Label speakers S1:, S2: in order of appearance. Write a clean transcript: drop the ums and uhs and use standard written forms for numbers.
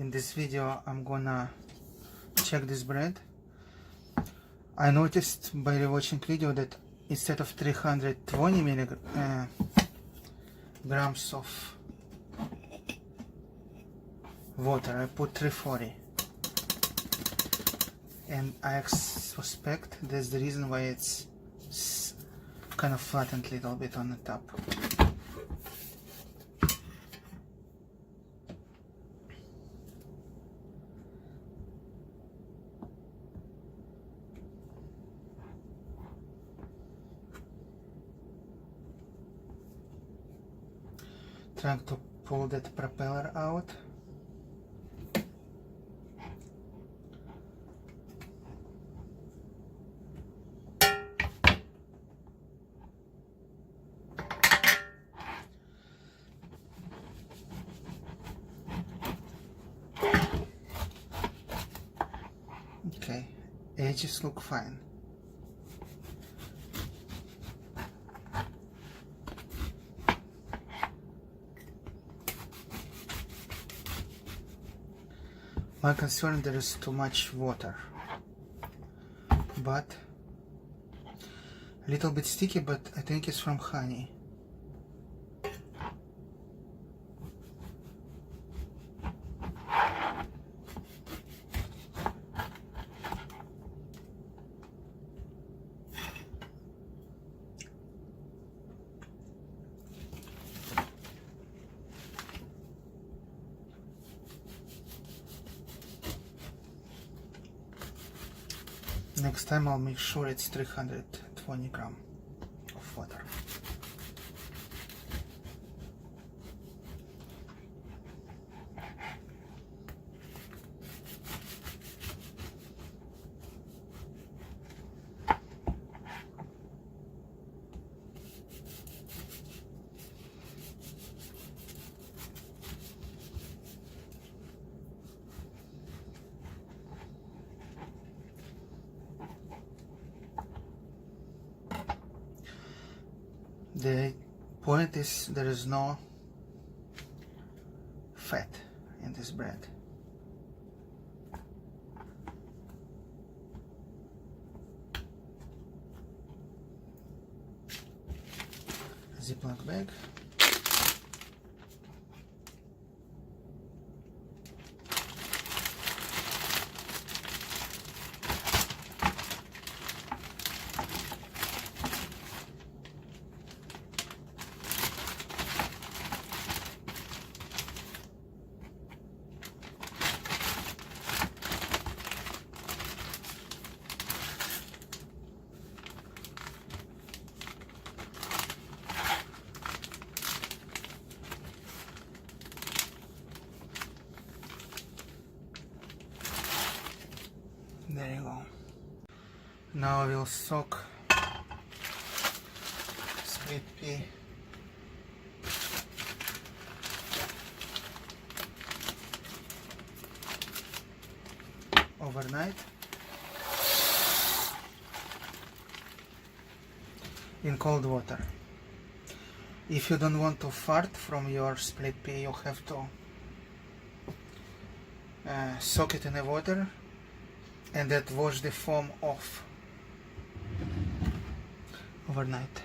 S1: In this video I'm gonna check this bread. I noticed by rewatching video that instead of 320 grams of water, I put 340, and I suspect that's the reason why it's kind of flattened a little bit on the top. Trying to pull that propeller out. Okay, edges look fine. My concern, there is too much water, but a little bit sticky, but I think it's from honey. Next time I'll make sure it's 320 grams of water. The point is there is no fat in this bread. Ziploc bag. There you go. Now we'll soak split pea overnight in cold water. If you don't want to fart from your split pea, you have to soak it in the water and that wash the foam off overnight.